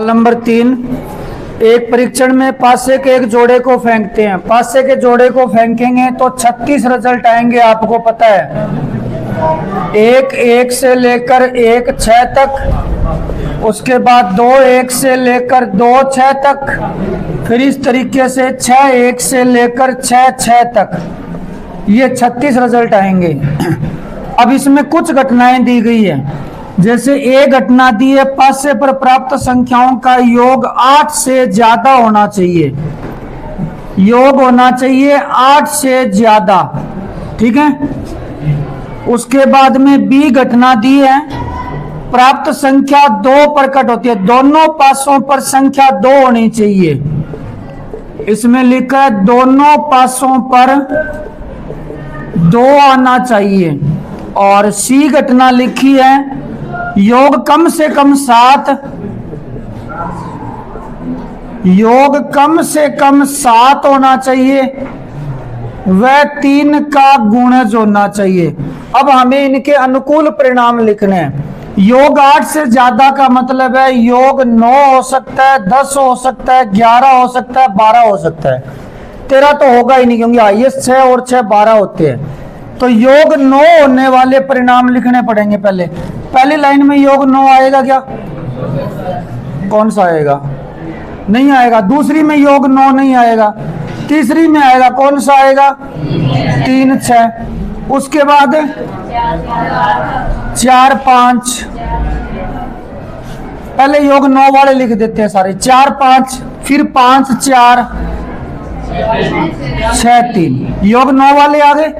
Number 3, एक परीक्षण में पासे के एक जोड़े को फेंकते हैं। पासे के जोड़े को फेंकेंगे तो 36 रिजल्ट आएंगे, आपको पता है। 1 1 से लेकर 1 6 तक, उसके बाद 2 1 से लेकर 2 6 तक, फिर इस तरीके से 6 1 से लेकर 6 6 तक, ये 36 रिजल्ट आएंगे। अब इसमें कुछ घटनाएं दी गई है। जैसे ए घटना दी है, पासे पर प्राप्त संख्याओं का योग 8 से ज्यादा होना चाहिए। योग होना चाहिए 8 से ज्यादा, ठीक है। उसके बाद में बी घटना दी है, प्राप्त संख्या 2 प्रकट होती है। दोनों पासों पर संख्या 2 होनी चाहिए। इसमें लिखा है दोनों पासों पर 2 आना चाहिए। और सी घटना लिखी है, योग कम से कम 7, योग कम से कम 7 होना चाहिए, वह 3 का गुणज होना चाहिए। अब हमें इनके अनुकूल परिणाम लिखने हैं। योग 8 से ज्यादा का मतलब है योग 9 हो सकता है, 10 हो सकता है, 11 हो सकता है, 12 हो सकता है। 13 तो होगा ही नहीं, क्योंकि हाईएस्ट 6 और 6 12 होते हैं। तो योग 9 होने वाले परिणाम लिखने पड़ेंगे। पहली लाइन में योग 9 आएगा क्या? कौन सा आएगा? नहीं आएगा। दूसरी में योग 9 नहीं आएगा। तीसरी में आएगा, कौन सा आएगा? 3 6। उसके बाद 4 5, पहले योग 9 वाले लिख देते हैं सारे। 4 5, फिर 5 4 6 3, योग 9 वाले आ गए।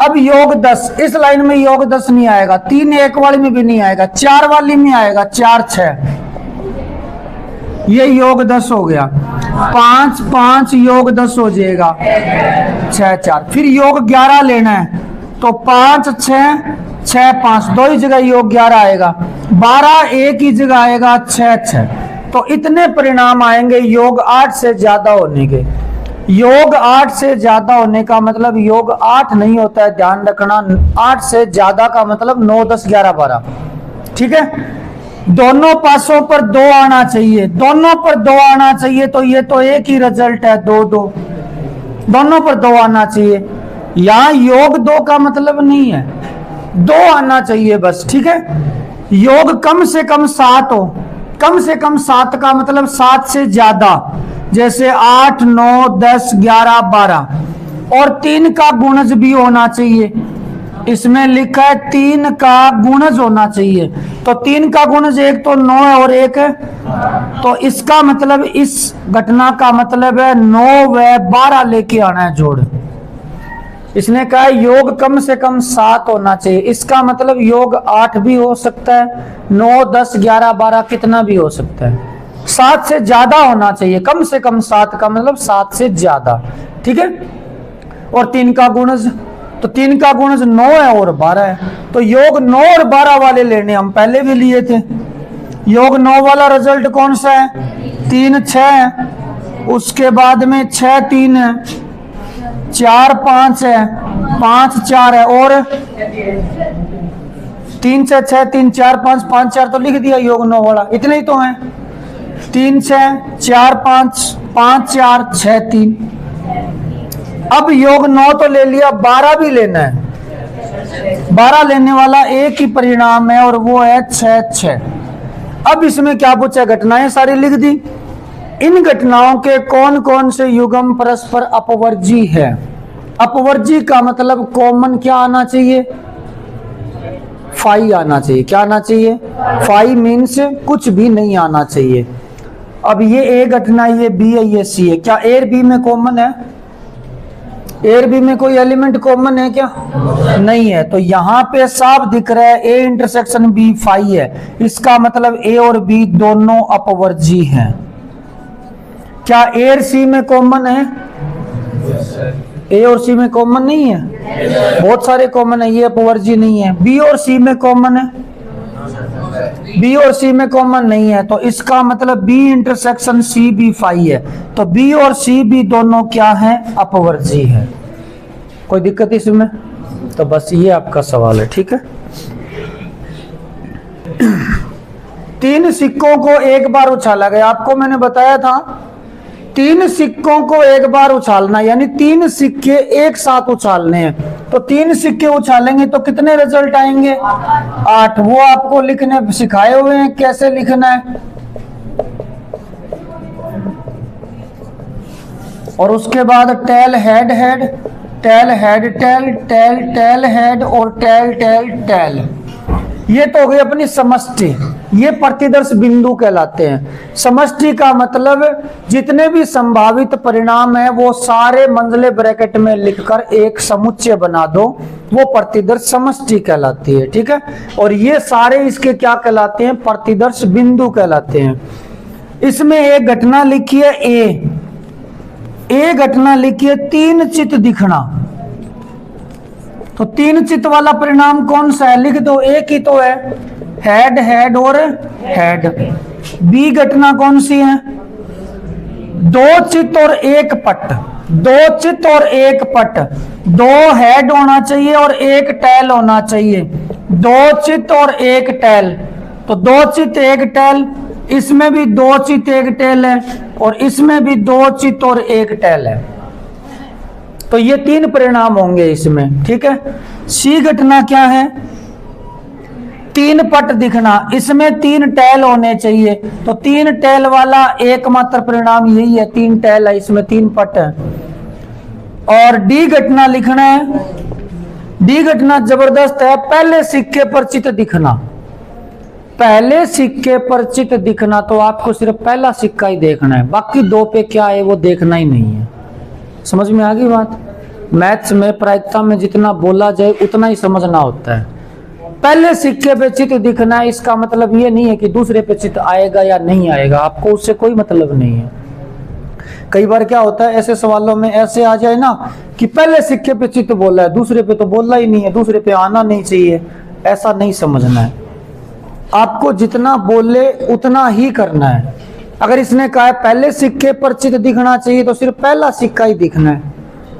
अब योग 10, इस लाइन में योग 10 नहीं आएगा, 3 1 वाली में भी नहीं आएगा, 4 वाली में आएगा 4 6, ये योग 10 हो गया। 5 5 योग 10 हो जाएगा, 6 4। फिर योग 11 लेना है तो 5 6 6 5, 2 ही जगह योग 11 आएगा। 12 एक ही जगह आएगा, 6 6। तो इतने परिणाम आएंगे योग 8 से ज्यादा होने के। योग 8 से ज्यादा होने का मतलब योग 8 नहीं होता है, ध्यान रखना। 8 से ज्यादा का मतलब 9 10 11 12, ठीक है। दोनों पासों पर 2 आना चाहिए, दोनों पर 2 आना चाहिए। तो ये तो एक ही रिजल्ट है, 2 2, दोनों पर 2 आना चाहिए। यहाँ योग 2 का मतलब नहीं है, 2 आना चाहिए बस, ठीक है। योग कम से कम 7 हो, कम से कम 7 का मतलब 7 से ज्यादा, जैसे 8 9 10 11 12। और 3 का गुणज भी होना चाहिए। इसमें लिखा है 3 का गुणज होना चाहिए। तो 3 का गुणज, एक तो 9 है और एक है, तो इसका मतलब, इस घटना का मतलब है 9 व 12 लेके आना है जोड़। इसने कहा योग कम से कम 7 होना चाहिए। इसका मतलब योग 8 भी हो सकता है, 9 10 11 12 कितना भी हो सकता है। 7 से ज्यादा होना चाहिए, कम से कम 7 का मतलब 7 से ज्यादा, ठीक है। और 3 का गुणज, तो 3 का गुणज 9 है और 12 है। तो योग 9 और 12 वाले लेने, हम पहले भी लिए थे। योग 9 वाला रिजल्ट कौन सा है? 3 6 है, उसके बाद में 6 3 है, 4 5 है, 5 4 है, और 3 6 6 3 4 5 5 4 तो लिख दिया योग 9 वाला। इतने ही तो हैं, 3 6 4 5 5 4 6 3। अब योग 9 तो ले लिया, 12 भी लेना है। 12 लेने वाला एक ही परिणाम है और वो है 6 6। अब इसमें क्या पूछा? घटनाएं सारी लिख दी। इन घटनाओं के कौन कौन से युग्म परस्पर अपवर्जी है? अपवर्जी का मतलब कॉमन क्या आना चाहिए? फाई आना चाहिए। क्या आना चाहिए? फाई मीन्स कुछ भी नहीं आना चाहिए। अब ये ए घटना, ये बी है, ये सी है। क्या ए और बी में कॉमन है? ए और बी में कोई एलिमेंट कॉमन है क्या? नहीं है। तो यहाँ पे साफ दिख रहा है ए इंटरसेक्शन बी फाई है। इसका मतलब ए और बी दोनों अपवर्जी हैं। क्या ए और सी में कॉमन है? ए और सी में कॉमन नहीं है, बहुत सारे कॉमन है, ये अपवर्जी नहीं है। बी और सी में कॉमन है? बी और सी में कॉमन नहीं है। तो इसका मतलब B intersection C B phi है। तो बी और सी भी दोनों क्या है? अपवर्जी है। कोई दिक्कत इसमें? तो बस ये आपका सवाल है, ठीक है। 3 सिक्कों को एक बार उछाला गया, आपको मैंने बताया था 3 सिक्कों को एक बार उछालना, यानी 3 सिक्के एक साथ उछालने हैं। तो 3 सिक्के उछालेंगे तो कितने रिजल्ट आएंगे? 8। वो आपको लिखने सिखाए हुए हैं कैसे लिखना है। और उसके बाद tail head head, tail head tail, tail tail head और टेल टेल टेल। ये तो हो गई अपनी समष्टि, ये प्रतिदर्श बिंदु कहलाते हैं। समष्टि का मतलब जितने भी संभावित परिणाम है वो सारे मंझले ब्रैकेट में लिखकर एक समुच्चय बना दो, वो प्रतिदर्श समष्टि कहलाती है। ठीक है, और ये सारे इसके क्या कहलाते हैं? प्रतिदर्श बिंदु कहलाते हैं। इसमें एक घटना लिखी है ए घटना लिखी है 3 चित्त दिखना। तो 3 चित्त वाला परिणाम कौन सा है? लिख दो, एक ही तो है, हेड हेड और हेड। बी घटना कौन सी है? 2 चित्त और 1 पट, 2 चित्त और 1 पट, 2 हेड होना चाहिए और 1 टेल होना चाहिए। 2 चित्त और 1 टेल, तो 2 चित्त 1 टेल, इसमें भी 2 चित्त 1 टेल है और इसमें भी 2 चित्त और 1 टेल है। तो ये 3 परिणाम होंगे इसमें। ठीक है, सी घटना क्या है? 3 पट दिखना, इसमें 3 टेल होने चाहिए, तो 3 टेल वाला एकमात्र परिणाम यही है, 3 टेल है, इसमें 3 पट है। और डी घटना लिखना है, डी घटना जबरदस्त है, पहले सिक्के पर चित्त दिखना। पहले सिक्के पर चित्त दिखना, तो आपको सिर्फ पहला सिक्का ही देखना है, बाकी 2 पे क्या है वो देखना ही नहीं है। समझ में आ गई बात? मैथ्स में प्रायिकता में जितना बोला जाए उतना ही समझना होता है। पहले सिक्के पे चित्त दिखना है, इसका मतलब ये नहीं है कि दूसरे पे चित्त आएगा या नहीं आएगा, आपको उससे कोई मतलब नहीं है। कई बार क्या होता है ऐसे सवालों में ऐसे आ जाए ना कि पहले सिक्के पे चित्त बोला है, दूसरे पे तो बोला ही नहीं है, दूसरे पे आना नहीं चाहिए, ऐसा नहीं समझना है। आपको जितना बोले उतना ही करना है। अगर इसने कहा है पहले सिक्के पर चित्त दिखना चाहिए, तो सिर्फ पहला सिक्का ही दिखना है,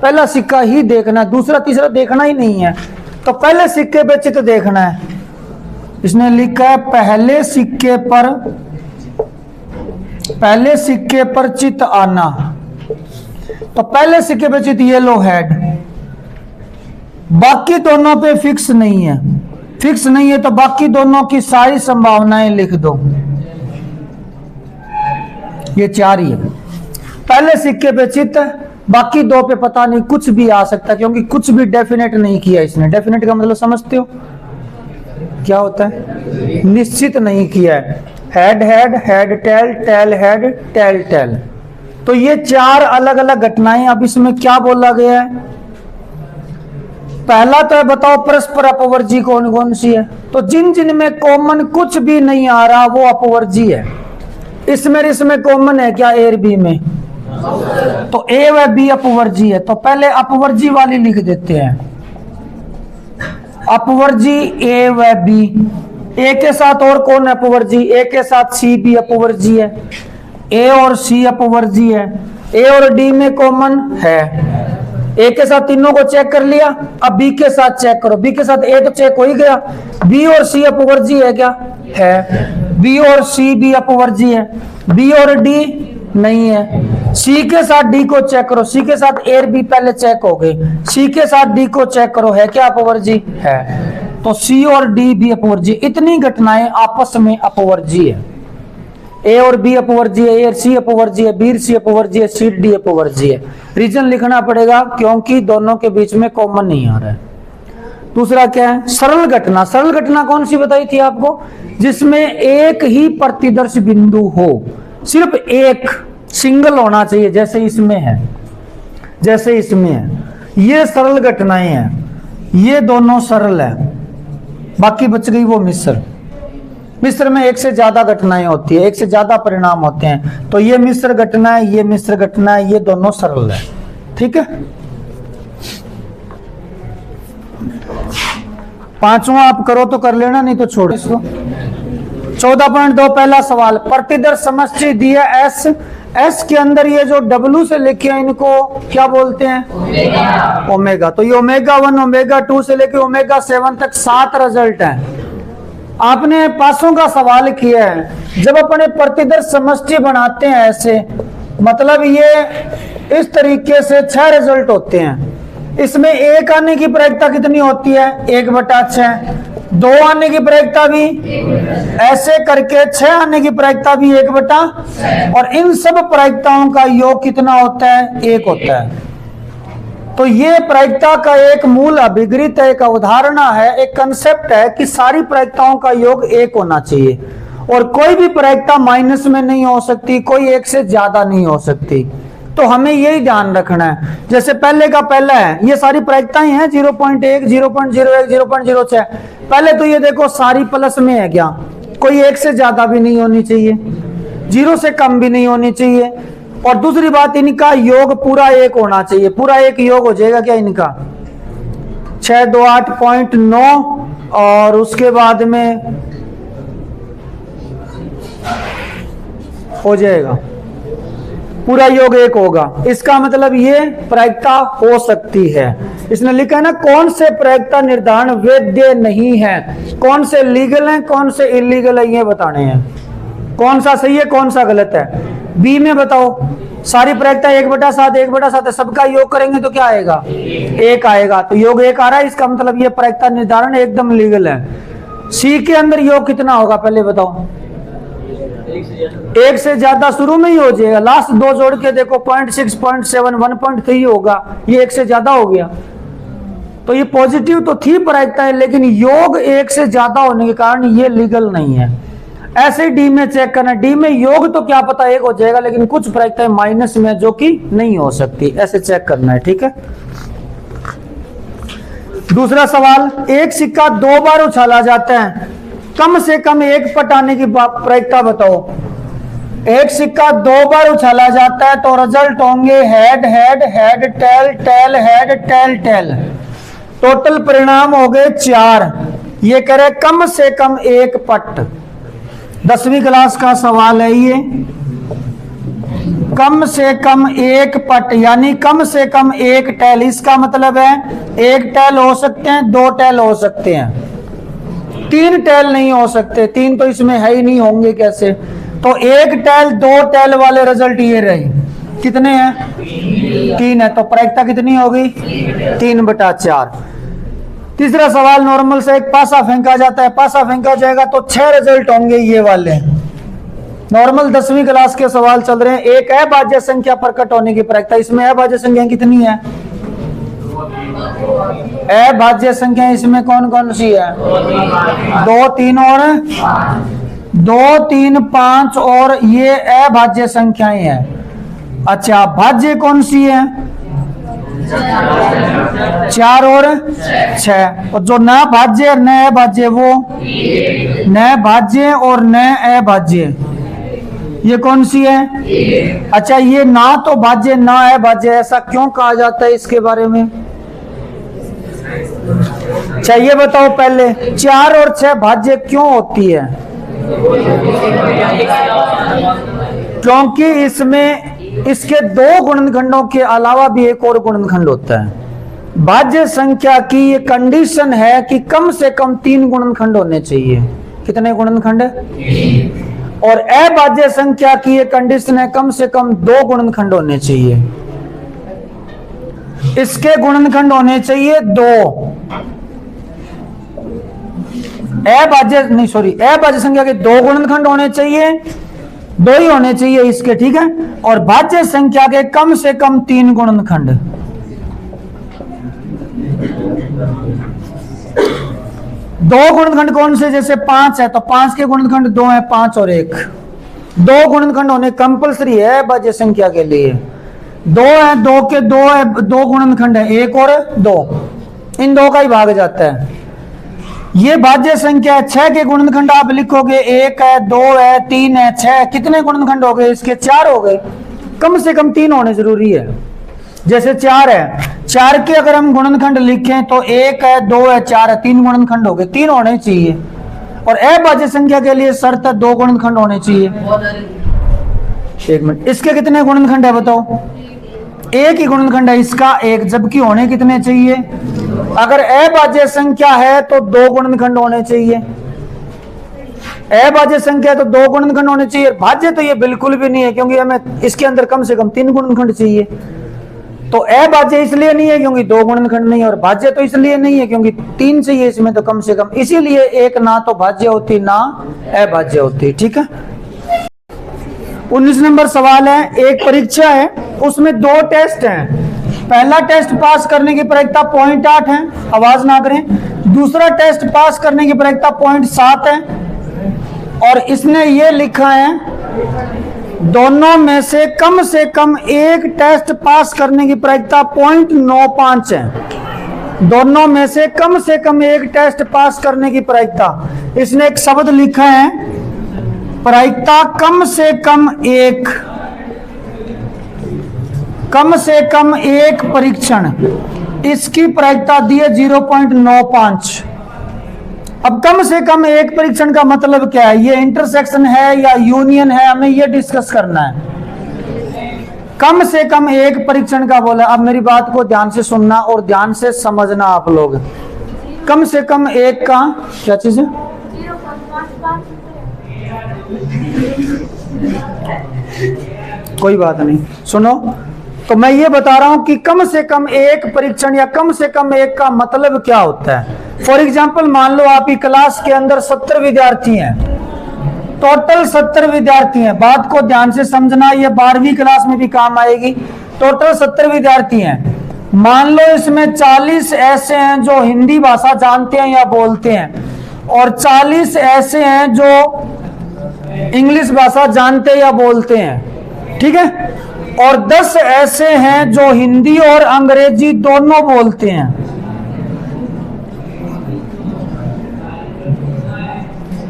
पहला सिक्का ही देखना है, दूसरा तीसरा देखना ही नहीं है। तो पहले सिक्के पे चित्त देखना है। इसने लिखा है पहले सिक्के पर चित्त आना, तो पहले सिक्के पे चित्त, ये लो हेड, बाकी दोनों पे फिक्स नहीं है, फिक्स नहीं है तो बाकी दोनों की सारी संभावनाएं लिख दो, ये 4 ही है। पहले सिक्के पे चित्त, बाकी 2 पे पता नहीं, कुछ भी आ सकता है, क्योंकि कुछ भी डेफिनेट नहीं किया इसने। डेफिनेट का मतलब समझते हो क्या होता है? निश्चित नहीं किया है। Head head, head tail, tail head, tail tail. तो ये 4 अलग अलग घटनाएं। अब इसमें क्या बोला गया है? पहला तो है बताओ परस्पर अपवर्जी कौन कौन सी है? तो जिन जिन में कॉमन कुछ भी नहीं आ रहा वो अपवर्जी है। इसमें कॉमन है क्या? ए और बी में, तो ए व बी अपवर्जी है। तो पहले अपवर्जी वाली लिख देते हैं, अपवर्जी ए व बी। ए के साथ और कौन है अपवर्जी? ए के साथ सी भी अपवर्जी है, ए और सी अपवर्जी है, ए और डी में कॉमन है। ए के साथ तीनों को चेक कर लिया, अब बी के साथ चेक करो। बी के साथ ए तो चेक हो ही गया, बी और सी अपवर्जी है क्या? है। बी और सी भी अपवर्जी है, बी और डी नहीं है। सी के साथ डी को चेक करो, सी के साथ ए और बी पहले चेक हो गए, सी के साथ डी को चेक करो, है क्या अपवर्जी? है। तो सी और डी भी अपवर्जी। इतनी घटनाएं आपस में अपवर्जी है। ए और बी अपवर्जी है, ए और सी अपवर्जी है, बी और सी अपवर्जी है, सी डी अपवर्जी है। रीजन लिखना पड़ेगा क्योंकि दोनों के बीच में कॉमन नहीं आ रहा है। दूसरा क्या है? सरल घटना। सरल घटना कौन सी बताई थी आपको? जिसमें एक ही प्रतिदर्श बिंदु हो, सिर्फ एक सिंगल होना चाहिए, जैसे इसमें है, जैसे इसमें है। ये सरल घटनाएं हैं, ये दोनों सरल है, बाकी बच गई वो मिश्र। मिश्र में एक से ज्यादा घटनाएं होती है, एक से ज्यादा परिणाम होते हैं। तो ये मिश्र घटना है, ये मिश्र घटना है, ये दोनों सरल है। ठीक है, 5वां आप करो तो कर लेना, नहीं तो छोड़ इसको। 14.2 पहला सवाल, प्रतिदर्श समष्टि दी है एस। एस के अंदर ये जो डब्ल्यू से लिखे हैं इनको क्या बोलते हैं? ओमेगा। तो ये ओमेगा 1 ओमेगा 2 से लेके ओमेगा 7 तक 7 रिजल्ट हैं। आपने पासों का सवाल किया है, जब अपने प्रतिदर्श समष्टि बनाते हैं ऐसे, मतलब ये इस तरीके से 6 रिजल्ट होते हैं। इसमें 1 आने की प्रायिकता कितनी होती है? 1/6। 2 आने की प्रायिकता भी, ऐसे करके 6 आने की प्रायिकता भी 1/, और इन सब प्रायिकताओं का योग कितना होता है? 1 होता है। तो ये प्रायिकता का एक मूल अभिगृत है, एक अवधारणा है, एक कंसेप्ट है कि सारी प्रायिकताओं का योग 1 होना चाहिए, और कोई भी प्रायिकता माइनस में नहीं हो सकती, कोई 1 से ज्यादा नहीं हो सकती। तो हमें यही ध्यान रखना है। जैसे पहले का पहला है, ये सारी प्रायिकताएं हैं 0.1, 0.01, 0.06। पहले तो ये देखो सारी प्लस में है क्या, कोई 1 से ज्यादा भी नहीं होनी चाहिए, 0 से कम भी नहीं होनी चाहिए। और दूसरी बात, इनका योग पूरा 1 होना चाहिए। पूरा 1 योग हो जाएगा क्या इनका? 628.9, और उसके बाद में हो जाएगा पूरा योग 1 होगा। इसका मतलब ये प्रायिकता हो सकती है। इसने लिखा है ना, कौन से प्रायिकता निर्धारण वैध नहीं है, कौन से लीगल है, कौन से इलीगल है, ये बताने हैं। कौन सा सही है, कौन सा गलत है। बी में बताओ, सारी प्रायिकता 1/7, 1/7 है, सबका योग करेंगे तो क्या आएगा? 1 आएगा। तो योग 1 आ रहा है, इसका मतलब ये प्रायिकता निर्धारण एकदम लीगल है। सी के अंदर योग कितना होगा पहले बताओ? 1 से ज्यादा शुरू में ही हो जाएगा, लास्ट 2 जोड़ के देखो 0.6, 0.7, 1.3 होगा, ये 1 से ज्यादा हो गया। तो ये पॉजिटिव तो थी प्रायिकता है, लेकिन योग 1 से ज्यादा होने के कारण ये लीगल नहीं है। ऐसे डी में चेक करना, डी में योग तो क्या पता 1 हो जाएगा, लेकिन कुछ प्रायिकताएं माइनस में जो कि नहीं हो सकती, ऐसे चेक करना है। ठीक है। दूसरा सवाल, एक सिक्का 2 बार उछाला जाता है, कम से कम 1 पट आने की प्रायिकता बताओ। एक सिक्का 2 बार उछाला जाता है तो रिजल्ट होंगे head head head, tail tail, head tail tail. Total परिणाम हो गए 4। ये कह रहे कम से कम 1 पट। 10वीं क्लास का सवाल है ये। कम से कम 1 पट यानी कम से कम 1 टेल। इसका मतलब है 1 टेल हो सकते हैं, 2 टेल हो सकते हैं, 3 टेल नहीं हो सकते। 3 तो इसमें है ही नहीं, होंगे कैसे? तो 1 टेल 2 टेल वाले रिजल्ट ये रहे। कितने हैं? 3 है। तो प्रायिकता कितनी होगी? 3/4। तीसरा सवाल, नॉर्मल से एक पासा फेंका जाता है, पासा फेंका जाएगा तो 6 रिजल्ट होंगे ये वाले। नॉर्मल 10वीं क्लास के सवाल चल रहे हैं। एक अभाज्य संख्या प्रकट होने की प्रायिकता, इसमें अभाज्य संख्या कितनी है? अभाज्य संख्या इसमें कौन कौन सी है? 2, 3 और 2, 3, 5, और ये अभाज्य संख्याएं हैं। अच्छा, भाज्य कौन सी है? 4 और 6। और जो न भाज्य और न अभाज्य वो न भाज्य और न अभाज्य, ये कौन सी है? अच्छा, ये ना तो भाज्य ना अभाज्य, ऐसा क्यों कहा जाता है? इसके बारे में चाहिए बताओ पहले। 4 और 6 भाज्य क्यों होती है? क्योंकि इसमें इसके 2 गुणनखंडों के अलावा भी एक और गुणनखंड होता है। भाज्य संख्या की ये कंडीशन है कि कम से कम 3 गुणनखंड होने चाहिए। कितने गुणनखंड? और अभाज्य संख्या की ये कंडीशन है कम से कम 2 गुणनखंड होने चाहिए। इसके गुणनखंड होने चाहिए 2। अभाज्य संख्या के 2 गुणनखंड होने चाहिए, 2 ही होने चाहिए इसके। ठीक है। और भाज्य संख्या के कम से कम 3 गुणनखंड। दो गुणनखंड कौन से? जैसे 5 है तो 5 के गुणनखंड 2 है, 5 और 1। 2 गुणनखंड होने कंपलसरी है भाज्य संख्या के लिए। 2 है, 2 के 2 है, 2 गुणनखंड है, 1 और 2। इन 2 का ही भाग जाता है। ये भाज्य संख्या है। 6 के गुणनखंड आप लिखोगे, 1 है, 2 है, 3 है, 6। कितने गुणनखंड हो गए इसके? 4 हो गए। कम से कम 3 होने जरूरी है। जैसे 4 है, 4 के अगर हम गुणनखंड लिखें तो 1 है, 2 है, 4 है, 3 गुणनखंड हो गए। 3 होने चाहिए। और अभाज्य संख्या के लिए शर्त है 2 गुणनखंड होने चाहिए। 1 मिनट, इसके कितने गुणनखंड है बताओ? 1 ही गुणनखंड है इसका, 1। जबकि होने कितने चाहिए? अगर अभाज्य संख्या है तो 2 गुणनखंड होने चाहिए। अभाज्य संख्या तो 2 गुणनखंड होने चाहिए, भाज्य तो ये बिल्कुल भी नहीं है क्योंकि हमें इसके अंदर कम से कम 3 गुणनखंड चाहिए। तो अभाज्य इसलिए नहीं है क्योंकि 2 गुणनखंड नहीं है, और भाज्य तो इसलिए नहीं है क्योंकि 3 चाहिए इसमें तो कम से कम, इसीलिए एक ना तो भाज्य होती ना अभाज्य होती। ठीक है। 19 नंबर सवाल है, एक परीक्षा है उसमें 2 टेस्ट हैं। पहला टेस्ट पास करने की प्रायिकता 0.8 है, आवाज ना करें। दूसरा टेस्ट पास करने की प्रायिकता 0.7 है, और इसने ये लिखा है दोनों में से कम एक टेस्ट पास करने की प्रायिकता 0.95 है। दोनों में से कम एक टेस्ट पास करने की प्रायिकता, इसने एक शब्द लिखा है प्रायिकता कम से कम एक परीक्षण, इसकी प्रायिकता दी है 0.95। अब कम से कम एक परीक्षण का मतलब क्या है, ये इंटरसेक्शन है या यूनियन है, हमें ये डिस्कस करना है। कम से कम एक परीक्षण का बोला। अब मेरी बात को ध्यान से सुनना और ध्यान से समझना आप लोग। कम से कम एक का क्या चीज है, कोई बात नहीं, सुनो। तो मैं ये बता रहा हूं कि कम से कम एक परीक्षण या कम से कम एक का मतलब क्या होता है। फॉर एग्जाम्पल मान लो आपकी क्लास के अंदर 70 विद्यार्थी हैं, टोटल 70 विद्यार्थी हैं। बात को ध्यान से समझना, ये 12वीं क्लास में भी काम आएगी। टोटल 70 विद्यार्थी हैं। मान लो इसमें 40 ऐसे हैं जो हिंदी भाषा जानते हैं या बोलते हैं, और 40 ऐसे हैं जो इंग्लिश भाषा जानते या बोलते हैं। ठीक है। और 10 ऐसे हैं जो हिंदी और अंग्रेजी दोनों बोलते हैं।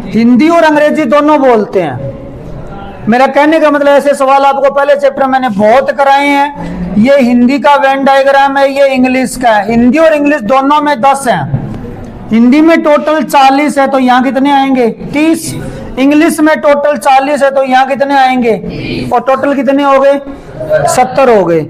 हिंदी और अंग्रेजी दोनों बोलते हैं। मेरा कहने का मतलब ऐसे सवाल आपको पहले चैप्टर मैंने बहुत कराए हैं। ये हिंदी का वेन डायग्राम है, ये इंग्लिश का है। हिंदी और इंग्लिश दोनों में 10 हैं। हिंदी में टोटल 40 है तो यहाँ कितने आएंगे 30। इंग्लिश में टोटल 40 है तो यहाँ कितने आएंगे, और टोटल कितने हो गए 70 हो गए।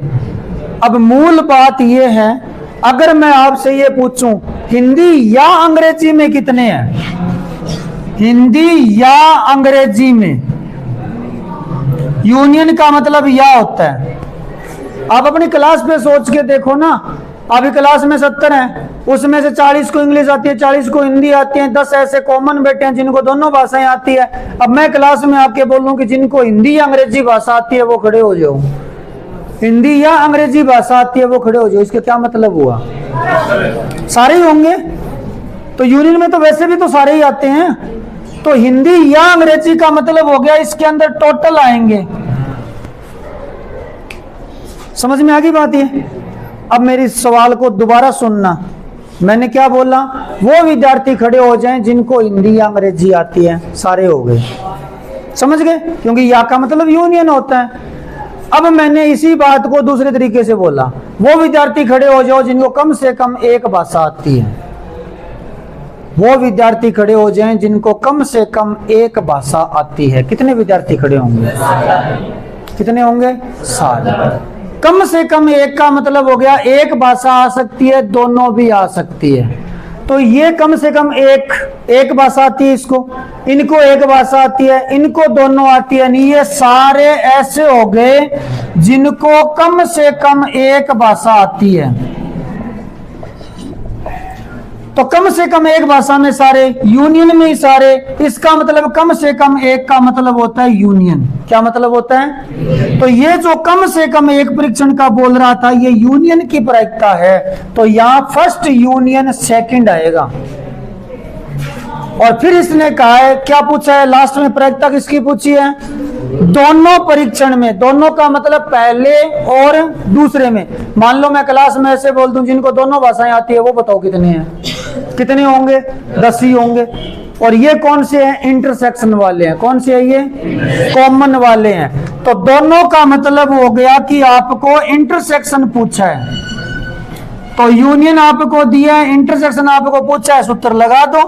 अब मूल बात यह है, अगर मैं आपसे ये पूछूं हिंदी या अंग्रेजी में कितने हैं, हिंदी या अंग्रेजी में, यूनियन का मतलब या होता है। आप अपनी क्लास पे सोच के देखो ना, अभी क्लास में 70 हैं, उसमें से 40 को इंग्लिश आती है, 40 को हिंदी आती है, 10 ऐसे कॉमन बैठे हैं जिनको दोनों भाषाएं आती है। अब मैं क्लास में आके बोलूं कि जिनको हिंदी या अंग्रेजी भाषा आती है वो खड़े हो जाओ, हिंदी या अंग्रेजी भाषा आती है वो खड़े हो जाओ, इसका क्या मतलब हुआ, सारे ही होंगे। तो यूनियन में तो वैसे भी तो सारे ही आते हैं, तो हिंदी या अंग्रेजी का मतलब हो गया इसके अंदर टोटल आएंगे। समझ में आ गई बात ये। अब मेरी सवाल को दोबारा सुनना, मैंने क्या बोला, वो विद्यार्थी खड़े हो जाएं जिनको हिंदी या अंग्रेजी आती है, सारे हो गए। समझ गए, क्योंकि या का मतलब यूनियन होता है। अब मैंने इसी बात को दूसरे तरीके से बोला, वो विद्यार्थी खड़े हो जाओ जिनको कम से कम एक भाषा आती है। वो विद्यार्थी खड़े हो जाएं जिनको कम से कम एक भाषा आती है। कितने विद्यार्थी खड़े होंगे, कितने होंगे 7। कम से कम एक का मतलब हो गया एक भाषा आ सकती है, दोनों भी आ सकती है। तो ये कम से कम एक भाषा आती है, इसको, इनको एक भाषा आती है, इनको दोनों आती है। नहीं, ये सारे ऐसे हो गए जिनको कम से कम एक भाषा आती है। तो कम से कम एक भाषा में सारे, यूनियन में ही सारे, इसका मतलब कम से कम एक का मतलब होता है यूनियन। क्या मतलब होता है, तो ये जो कम से कम एक परीक्षण का बोल रहा था ये यूनियन की प्रायिकता है, तो यहां फर्स्ट यूनियन सेकंड आएगा। और फिर इसने कहा है, क्या पूछा है लास्ट में, प्रायिकता किसकी पूछी है, दोनों परीक्षण में। दोनों का मतलब पहले और दूसरे में। मान लो मैं क्लास में ऐसे बोल दूं जिनको दोनों भाषाएं आती है, वो बताओ कितने हैं, कितने होंगे 10 ही होंगे। और ये कौन से हैं, इंटरसेक्शन वाले हैं। कौन से हैं ये, कॉमन वाले हैं। तो दोनों का मतलब हो गया कि आपको इंटरसेक्शन पूछा है, तो यूनियन आपको दिया है, इंटरसेक्शन आपको पूछा है, सूत्र लगा दो।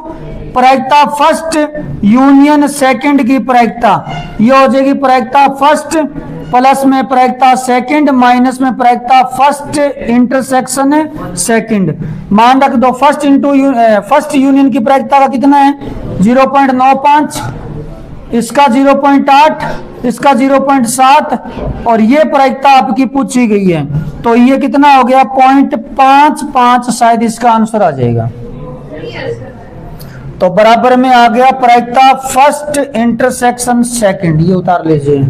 प्रायिकता फर्स्ट यूनियन सेकंड की प्रायिकता ये हो जाएगी प्रायिकता फर्स्ट प्लस में प्रायिकता सेकंड माइनस में प्रायिकता फर्स्ट इंटरसेक्शन सेकंड। मान रख दो फर्स्ट यूनियन की प्रायिकता का कितना है 0.95 इसका 0.8, इसका 0.7 और ये प्रायिकता आपकी पूछी गई है, तो ये कितना हो गया 0.55, शायद इसका आंसर आ जाएगा। तो बराबर में आ गया प्रायिकता फर्स्ट इंटरसेक्शन सेकंड, ये उतार लीजिए।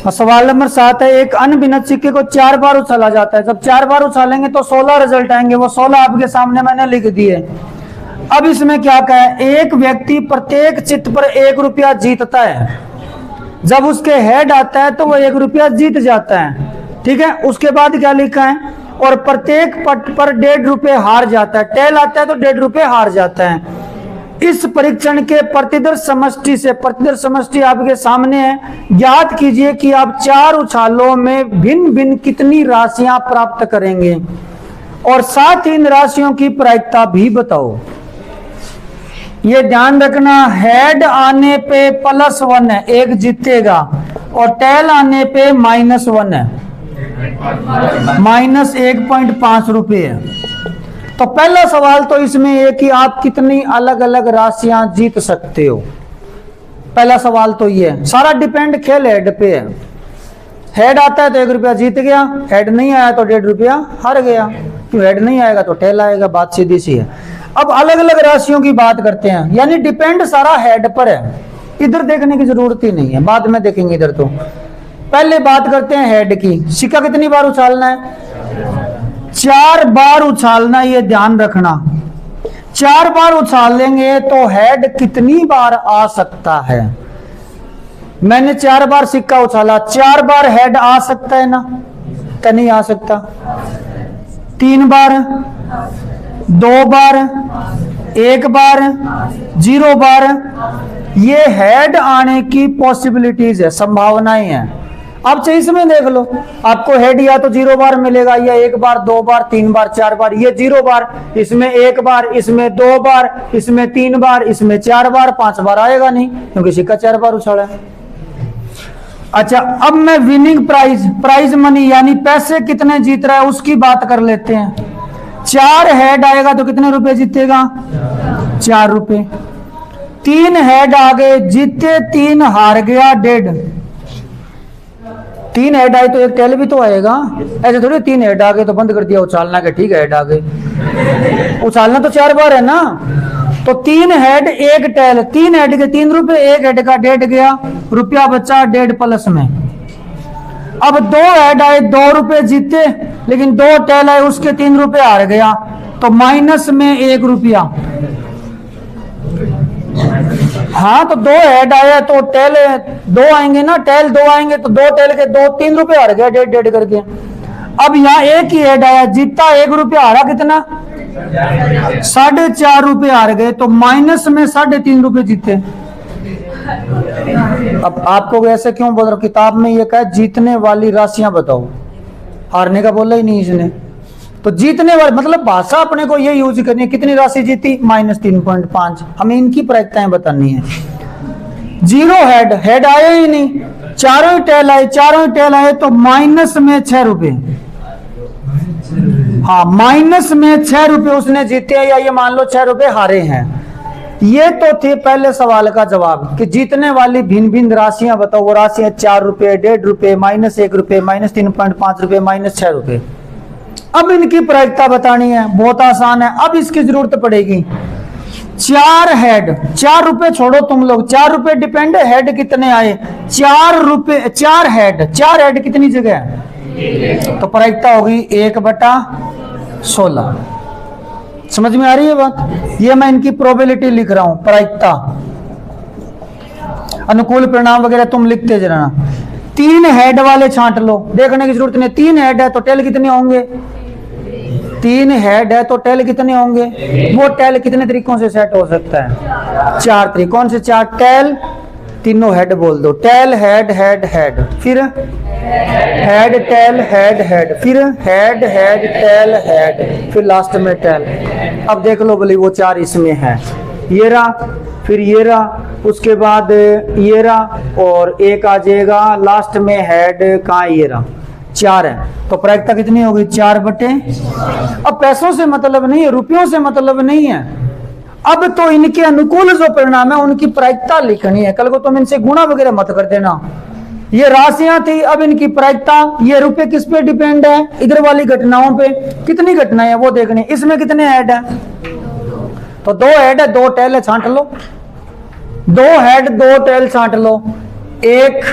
सवाल नंबर 7 है, एक अनभिन्नत सिक्के को 4 बार उछाला जाता है। जब 4 बार उछालेंगे तो 16 रिजल्ट आएंगे, वो 16 आपके सामने मैंने लिख दिए। अब इसमें क्या कहा है, एक व्यक्ति प्रत्येक चित्त पर 1 रुपया जीतता है। जब उसके हेड आता है तो वो 1 रुपया जीत जाता है, ठीक है। उसके बाद क्या लिखा है, और प्रत्येक पट पर 1.5 रुपये हार जाता है। टेल आता है तो 1.5 रुपये हार जाता है। इस परीक्षण के प्रतिदर्श समष्टि से, प्रतिदर्श समष्टि आपके सामने है, ज्ञात कीजिए कि आप 4 उछालों में भिन्न भिन्न कितनी राशियां प्राप्त करेंगे, और साथ ही इन राशियों की प्रायिकता भी बताओ। ये ध्यान रखना, हेड आने पे +1 है, 1 जीतेगा, और टेल आने पे -1 है, -1.5 रुपये है। तो पहला सवाल तो इसमें है कि आप कितनी अलग अलग राशियां जीत सकते हो। पहला सवाल तो ये है, सारा डिपेंड खेल हेड पे है। हेड आता है तो 1 रुपया जीत गया, हेड नहीं आया तो 1.5 रुपया हार गया। क्यों, हेड नहीं आएगा तो टेल आएगा, बात सीधी सी है। अब अलग अलग राशियों की बात करते हैं, यानी डिपेंड सारा हेड पर है, इधर देखने की जरूरत ही नहीं है, बाद में देखेंगे इधर। तो पहले बात करते हैं हेड की। सिक्का कितनी बार उछालना है, 4 बार उछालना, ये ध्यान रखना। 4 बार उछाल लेंगे तो हेड कितनी बार आ सकता है। मैंने 4 बार सिक्का उछाला, 4 बार हेड आ सकता है ना, क्या नहीं आ सकता। 3 बार, 2 बार, 1 बार, 0 बार, ये हेड आने की पॉसिबिलिटीज है, संभावनाएं हैं। अब चाहिए इसमें देख लो, आपको हेड या तो 0 बार मिलेगा, या 1 बार, 2 बार, 3 बार, 4 बार। ये 0 बार, इसमें 1 बार, इसमें 2 बार, इसमें 3 बार, इसमें 4 बार, 5 बार आएगा नहीं, क्योंकि सिक्का 4 बार उछाला है। अच्छा, अब मैं विनिंग प्राइज, प्राइज मनी यानी पैसे कितने जीत रहा है उसकी बात कर लेते हैं। 4 हेड आएगा तो कितने रुपए जीतेगा, 4 रुपए। 3 हेड आ गए, जीते 3, हार गया 1.5। 3 हेड आए तो 1 टेल भी तो आएगा, ऐसे थोड़ी 3 हेड आ गए तो बंद कर दिया उछालना के, ठीक है हेड आ गए, उछालना तो 4 बार है ना। तो 3 हेड 1 टेल, 3 हेड के 3 रुपए, 1 हेड का 1.5 गया, रुपया बचा 1.5 प्लस में। अब 2 हेड आए, 2 रुपए जीते, लेकिन 2 टेल आए, उसके 3 रुपए हार गया, तो माइनस में 1 रुपया। हाँ, तो 2 हेड आया तो टेल 2 आएंगे ना, टेल 2 आएंगे तो 2 टेल के 3 रुपए हार गया, 1.5 करके। अब यहाँ 1 ही हेड आया, जीता 1 रुपया, हारा कितना, 4.5 रुपए हार गए, तो माइनस में 3.5 रुपए जीते। अब आपको ऐसे क्यों बोल रहा हूं, किताब में ये कहा जीतने वाली राशियां बताओ, हारने का बोला ही नहीं इसने। तो जीतने वाले मतलब भाषा अपने को ये यूज करनी है, कितनी राशि जीती, -3.5, हमें इनकी प्रायिकताएं बतानी है। 0 हेड, हेड आया ही नहीं, 4 ही टेल आए, 4 ही टेल आए, तो माइनस में 6 रुपए। हाँ, माइनस में 6 रुपए उसने जीते, या ये मान लो 6 रुपए हारे हैं। ये तो थे पहले सवाल का जवाब कि जीतने वाली भिन्न भिन्न राशियां बताओ। वो राशियां 4 रुपए, 1.5 रुपए, -1 रुपए, -3.5 रुपए, -6 रुपए। अब इनकी प्रायिकता बतानी है, बहुत आसान है। अब इसकी जरूरत पड़ेगी 4 हेड, 4 रुपए छोड़ो तुम लोग, 4 रुपए डिपेंड, हेड कितने आए, 4 रुपए, 4 हेड, 4 हेड कितनी जगह, तो प्रायिकता होगी 1/16। समझ में आ रही है बात। ये मैं इनकी प्रोबेबिलिटी लिख रहा हूं, प्रायिकता, अनुकूल परिणाम वगैरह तुम लिखते जाना। 3 हेड वाले छांट लो, देखने की जरूरत नहीं। 3 हेड है तो टेल कितने होंगे, 3 हेड है तो टेल कितने होंगे, वो टेल कितने तरीकों से सेट हो सकता है, 4 तरीके। कौन से 4, टेल, तीनों हेड बोल दो, टेल हेड हेड हेड, फिर हेड टेल हेड हेड, फिर हेड हेड टेल हेड, फिर लास्ट में टेल। अब देख लो बोली वो 4 इसमें है, ये रहा, फिर ये रहा, उसके बाद ये रहा, और एक आ जाएगा लास्ट में हेड, कहाँ ये रहा, 4 है। तो प्रायिकता कितनी होगी, 4 बटे। अब पैसों से मतलब नहीं है, रुपयों से मतलब नहीं है, अब तो इनके अनुकूल जो परिणाम है उनकी प्रायिकता लिखनी है। कल को तुम इनसे गुणा वगैरह मत कर देना। ये राशियां थी, अब इनकी प्रायिकता। ये रुपए किस पे डिपेंड है? इधर वाली घटनाओं पे। कितनी घटनाएं है वो देखनी। इसमें कितने हेड है? तो 2 हेड है, 2 टेल है, छांट लो। 2 हेड 2 टेल छांट लो। 1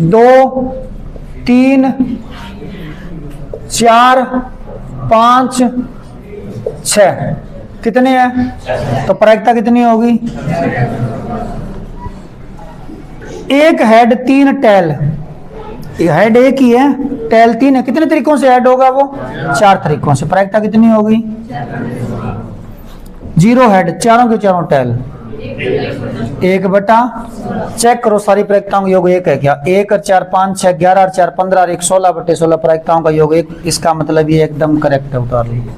2 3 4 5 6 कितने हैं? तो प्रायिकता कितनी होगी? 1 हेड 3 टेल। हेड 1 ही है, टेल 3 है। कितने तरीकों से हेड होगा वो? 4 तरीकों से। प्रायिकता कितनी होगी? 0 हेड, चारों के चारों टेल। 1 बटा, चेक करो सारी प्रायिकताओं का योग 1 है क्या? 1 और 4 5 6 11 और 4 15 और 1 16 बटे 16 प्रायिकताओं का योग 1। इसका मतलब ये एकदम करेक्ट है, उतार लीजिए।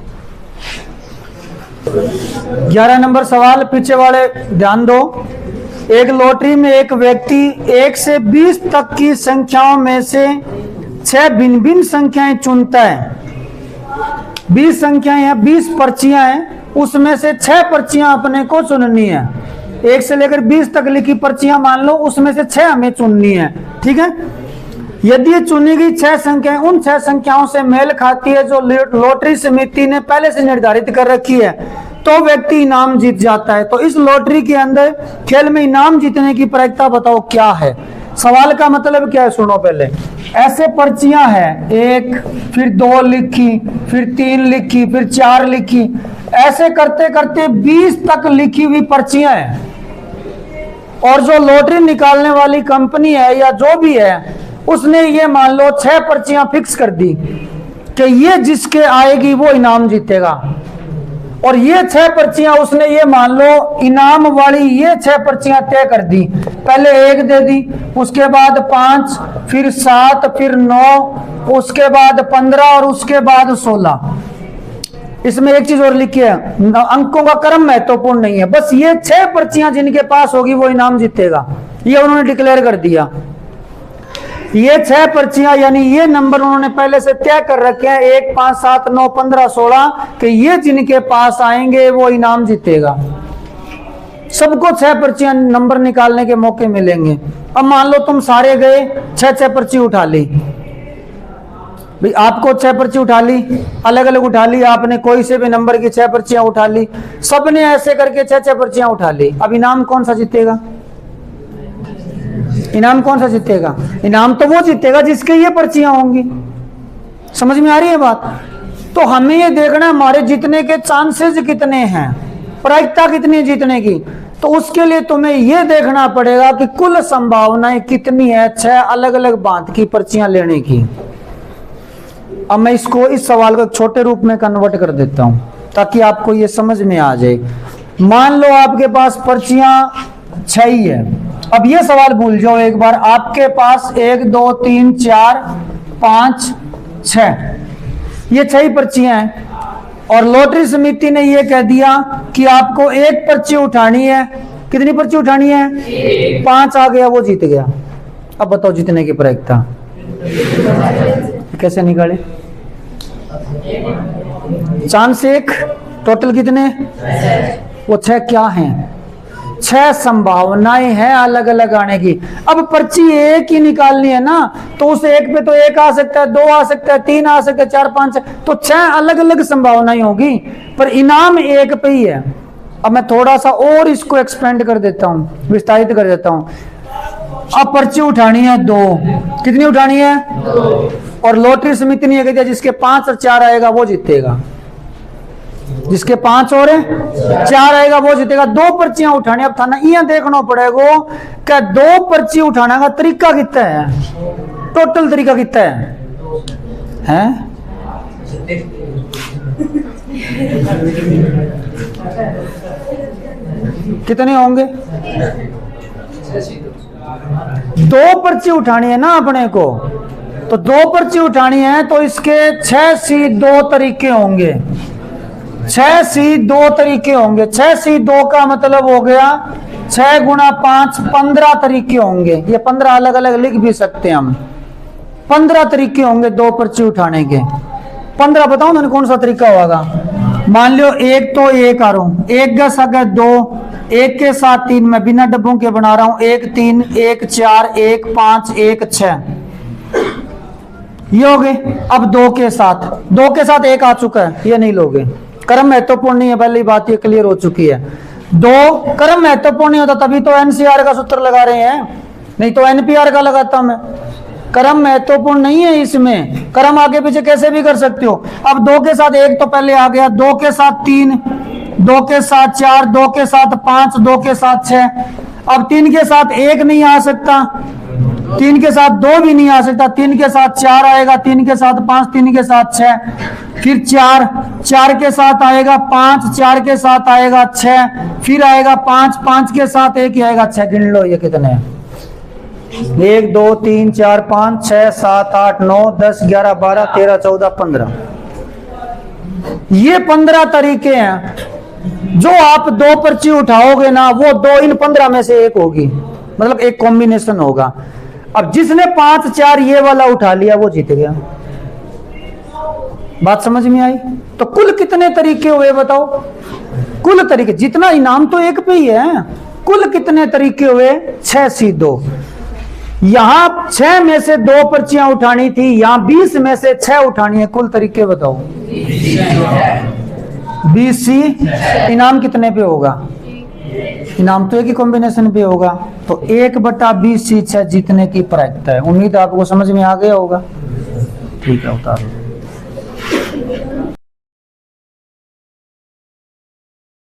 11 नंबर सवाल, पीछे वाले ध्यान दो। एक लॉटरी में एक व्यक्ति 1 से 20 तक की संख्याओं में से 6 भिन्न भिन्न संख्याएं चुनता है। 20 संख्याएं हैं, 20 पर्चियां हैं, उसमें से 6 पर्चियां अपने को चुननी है। 1 से लेकर 20 तक लिखी पर्चियां मान लो, उसमें से 6 हमें चुननी है। ठीक है। यदि ये चुनी गई 6 संख्याएं उन 6 संख्याओं से मेल खाती है जो लॉटरी समिति ने पहले से निर्धारित कर रखी है, तो व्यक्ति इनाम जीत जाता है। तो इस लॉटरी के अंदर खेल में इनाम जीतने की प्रायिकता बताओ क्या है? सवाल का मतलब क्या है सुनो पहले। ऐसे पर्चियां हैं, 1 फिर 2 लिखी, फिर 3 लिखी, फिर 4 लिखी, ऐसे करते करते 20 तक लिखी हुई पर्चियां हैं। और जो लॉटरी निकालने वाली कंपनी है या जो भी है, उसने ये मान लो 6 पर्चियां फिक्स कर दी कि ये जिसके आएगी वो इनाम जीतेगा। और ये 6 पर्चियां उसने ये मान लो इनाम वाली ये 6 पर्चियां तय कर दी। पहले 1 दे दी, उसके बाद 5, फिर 7, फिर 9, उसके बाद 15 और उसके बाद 16। इसमें एक चीज और लिखी है, अंकों का क्रम महत्वपूर्ण नहीं है, बस ये 6 पर्चियां जिनके पास होगी वो इनाम जीतेगा। ये उन्होंने डिक्लेयर कर दिया। ये 6 पर्चियां यानी ये नंबर उन्होंने पहले से तय कर रखे हैं, 1 5 7 9 15 16, कि ये जिनके पास आएंगे वो इनाम जीतेगा। सबको 6 पर्चियां नंबर निकालने के मौके मिलेंगे। अब मान लो तुम सारे गए, 6 पर्ची उठा ली भाई, आपको 6 पर्ची उठा ली, अलग अलग उठा ली आपने, कोई से भी नंबर की 6 पर्चियां उठा ली, सबने ऐसे करके 6 पर्चियां उठा ली। अब इनाम कौन सा जीतेगा? इनाम कौन सा जीतेगा? इनाम तो वो जीतेगा जिसके ये पर्चियां होंगी। समझ में आ रही है बात? तो हमें ये देखना हमारे जीतने के चांसेस कितने हैं, प्रायिकता कितनी है जीतने की। तो उसके लिए तुम्हें ये देखना पड़ेगा कि कुल संभावनाएं कितनी है 6 अलग अलग बात की पर्चियां लेने की। अब मैं इसको इस सवाल को एक छोटे रूप में कन्वर्ट कर देता हूं ताकि आपको ये समझ में आ जाए। मान लो आपके पास पर्चियां 6 ही है। अब ये सवाल भूल जाओ एक बार, आपके पास 1 2 3 4 5 6 ये 6 ही पर्चियां हैं और लॉटरी समिति ने ये कह दिया कि आपको 1 पर्ची उठानी है। कितनी पर्ची उठानी है? 5 आ गया वो जीत गया। अब बताओ जीतने की प्रायिकता कैसे निकाले? चांस 1, टोटल कितने? वो 6 क्या हैं? 6 संभावनाएं हैं अलग अलग आने की। अब पर्ची 1 ही निकालनी है ना, तो उस 1 पे तो 1 आ सकता है, 2 आ सकता है, 3 आ सकता है, 4 5, तो 6 अलग अलग संभावनाएं होगी, पर इनाम 1 पे ही है। अब मैं थोड़ा सा और इसको एक्सपेंड कर देता हूं, विस्तारित कर देता हूं। अब पर्ची उठानी है 2, कितनी उठानी है? 2। और लॉटरी समिति ने यह कह दिया जिसके 5 और 4 आएगा वो जीतेगा, जिसके 5 और 4 आएगा वो जीतेगा। 2 पर्चियां उठानी। अब थाना यह देखना पड़ेगा क्या 2 पर्ची उठाने का तरीका कितना है, टोटल तरीका कितना है? कितने होंगे? 2 पर्ची उठानी है ना अपने को, तो 2 पर्ची उठानी है तो इसके 6 सी 2 तरीके होंगे। 6 सी 2 तरीके होंगे। 6 सी 2 का मतलब हो गया 6 गुणा 5 15 तरीके होंगे। ये 15 अलग अलग लिख भी सकते हैं हम। 15 तरीके होंगे 2 पर्ची उठाने के। 15 बताओ ना कौन सा तरीका होगा? मान लो एक तो एक आ रहा हूं, एक का सगा 2, एक के साथ 3, मैं बिना डब्बों के बना रहा हूं, 1 3 1 4 1 5 1 6, ये हो गए। अब 2 के साथ 1 आ चुका है, ये नहीं लोगे, क्रम महत्वपूर्ण नहीं है, पहली बात ये क्लियर हो चुकी है। 2 क्रम महत्वपूर्ण नहीं होता, तभी तो एनसीआर का सूत्र लगा रहे हैं, नहीं तो एनपीआर का लगाता मैं। क्रम महत्वपूर्ण नहीं है इसमें, क्रम आगे पीछे कैसे भी कर सकते हो। अब 2 के साथ 1 तो पहले आ गया, 2 के साथ 3, 2 के साथ 4, 2 के साथ 5, 2 के साथ 6। अब 3 के साथ 1 नहीं आ सकता, 3 के साथ 2 भी नहीं आ सकता, 3 के साथ 4 आएगा, 3 के साथ 5, 3 के साथ 6, फिर 4 के साथ आएगा 5, 4 के साथ आएगा 6, फिर आएगा 5 के साथ 1 आएगा 6। गिन लो ये कितने हैं, 1 2 3 4 5 6 7 8 9 10 11 12 13 14 15। ये 15 तरीके हैं। जो आप 2 पर्ची उठाओगे ना, वो 2 इन 15 में से एक होगी, मतलब एक कॉम्बिनेशन होगा। अब जिसने 5 4 ये वाला उठा लिया वो जीत गया। बात समझ में आई? तो कुल कितने तरीके हुए बताओ? कुल तरीके, जितना इनाम तो एक पे ही है, कुल कितने तरीके हुए? 6 C2। यहां 6 में से 2 पर्चियां उठानी थी, यहां 20 में से 6 उठानी है, कुल तरीके बताओ। 20 C। इनाम कितने पे होगा? इनाम तो एक ही कॉम्बिनेशन पे होगा, तो 1/20 C 6 जीतने की प्रायिकता है। उम्मीद आपको समझ में आ गया होगा। ठीक है, उतारो।